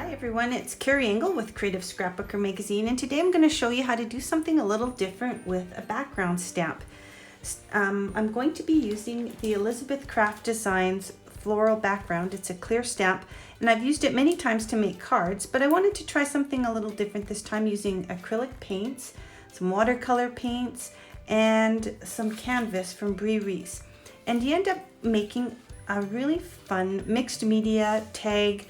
Hi everyone, it's Kerry Engel with Creative Scrapbooker Magazine, and today I'm going to show you how to do something a little different with a background stamp. I'm going to be using the Elizabeth Craft Designs floral background. It's a clear stamp, and I've used it many times to make cards, but I wanted to try something a little different this time using acrylic paints, some watercolor paints, and some canvas from Reese. And you end up making a really fun mixed media tag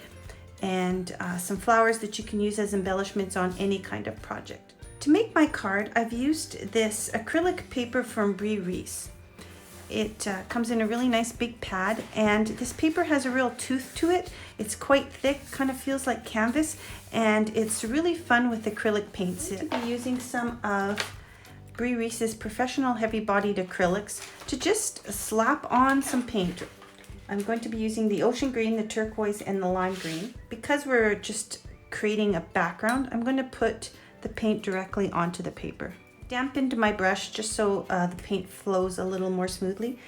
and some flowers that you can use as embellishments on any kind of project. To make my card, I've used this acrylic paper from Reese. It comes in a really nice big pad, and this paper has a real tooth to it. It's quite thick, kind of feels like canvas, and it's really fun with acrylic paints. I'm going to be using some of Reese's professional heavy-bodied acrylics to just slap on some paint. I'm going to be using the ocean green, the turquoise, and the lime green. Because we're just creating a background, I'm going to put the paint directly onto the paper. Dampened my brush just so the paint flows a little more smoothly.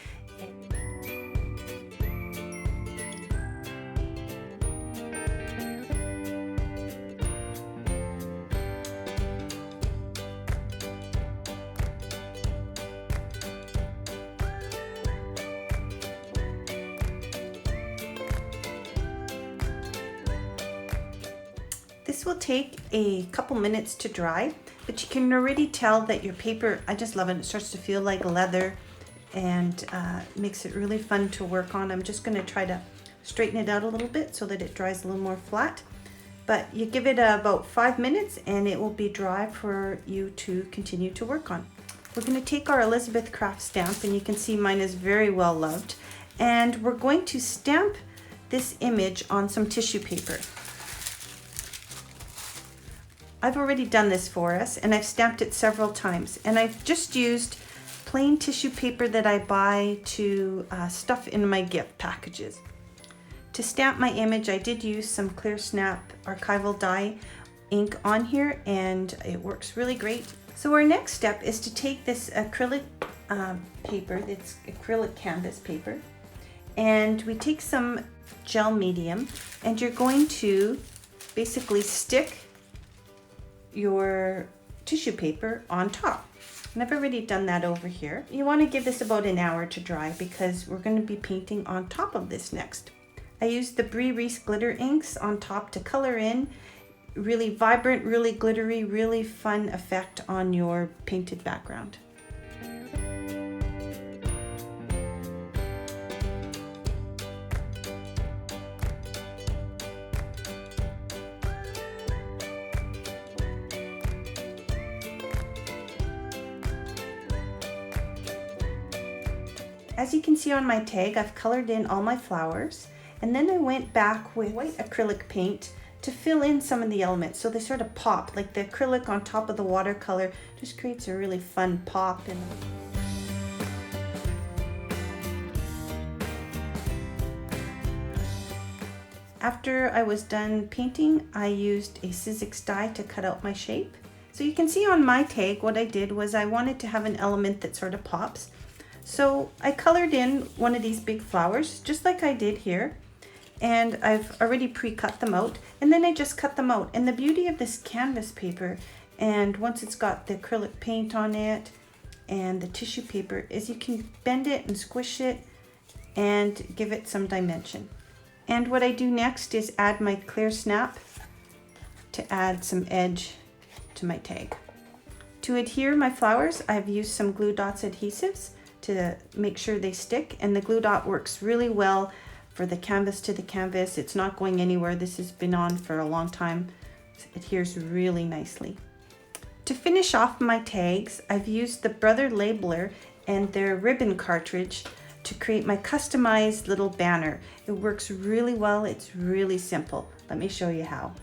This will take a couple minutes to dry, but you can already tell that your paper, I just love it. It starts to feel like leather and makes it really fun to work on. I'm just going to try to straighten it out a little bit so that it dries a little more flat. But you give it about 5 minutes and it will be dry for you to continue to work on. We're going to take our Elizabeth Craft stamp, and you can see mine is very well loved. And we're going to stamp this image on some tissue paper. I've already done this for us, and I've stamped it several times, and I've just used plain tissue paper that I buy to stuff in my gift packages. To stamp my image, I did use some Clearsnap Archival dye ink on here, and it works really great. So our next step is to take this acrylic paper, it's acrylic canvas paper, and we take some gel medium, and you're going to basically stick your tissue paper on top. And I've already done that over here. You want to give this about an hour to dry because we're going to be painting on top of this next. I used the Reese glitter inks on top to color in. Really vibrant, really glittery, really fun effect on your painted background. As you can see on my tag, I've colored in all my flowers, and then I went back with white acrylic paint to fill in some of the elements so they sort of pop, like the acrylic on top of the watercolor just creates a really fun pop. And after I was done painting, I used a Sizzix die to cut out my shape. So you can see on my tag what I did was I wanted to have an element that sort of pops. So I colored in one of these big flowers, just like I did here, and I've already pre-cut them out, and then I just cut them out. And the beauty of this canvas paper, and once it's got the acrylic paint on it and the tissue paper, is you can bend it and squish it and give it some dimension. And what I do next is add my Clearsnap to add some edge to my tag. To adhere my flowers, I've used some glue dots adhesives to make sure they stick, and the glue dot works really well for the canvas to the canvas. It's not going anywhere. This has been on for a long time. It adheres really nicely. To finish off my tags, I've used the Brother Labeler and their ribbon cartridge to create my customized little banner. It works really well. It's really simple. Let me show you how.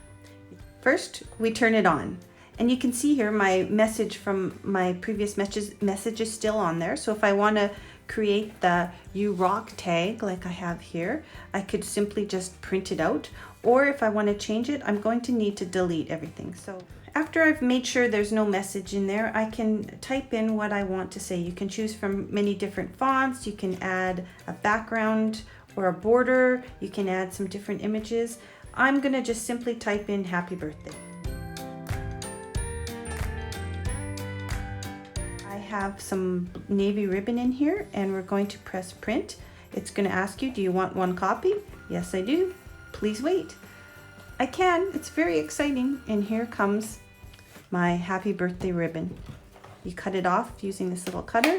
First, we turn it on. And you can see here my message from my previous message is still on there. So if I want to create the You Rock tag like I have here, I could simply just print it out. Or if I want to change it, I'm going to need to delete everything. So after I've made sure there's no message in there, I can type in what I want to say. You can choose from many different fonts. You can add a background or a border. You can add some different images. I'm gonna just simply type in happy birthday. I have some navy ribbon in here and we're going to press print. It's gonna ask you, do you want one copy? Yes, I do. Please wait. I can, it's very exciting. And here comes my happy birthday ribbon. You cut it off using this little cutter.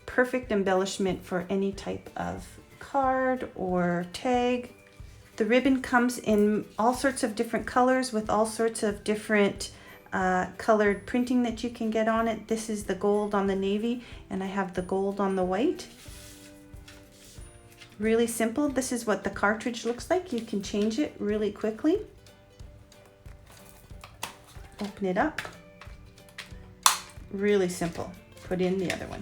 Perfect embellishment for any type of card or tag. The ribbon comes in all sorts of different colors with all sorts of different colored printing that you can get on it. This is the gold on the navy and I have the gold on the white. Really simple. This is what the cartridge looks like. You can change it really quickly. Open it up. Really simple. Put in the other one.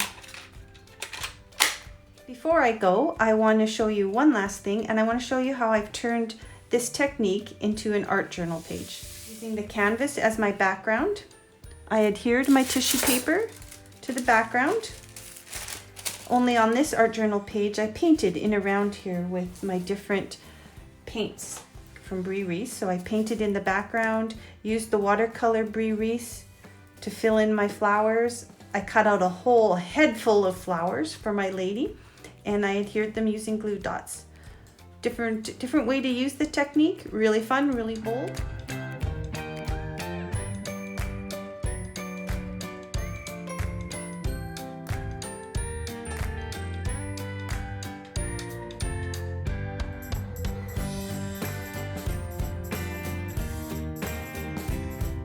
Before I go, I want to show you one last thing, and I want to show you how I've turned this technique into an art journal page. Using the canvas as my background, I adhered my tissue paper to the background. Only on this art journal page, I painted in around here with my different paints from Reese. So I painted in the background, used the watercolor Reese to fill in my flowers. I cut out a whole head full of flowers for my lady, and I adhered them using glue dots. Different way to use the technique. Really fun, really bold.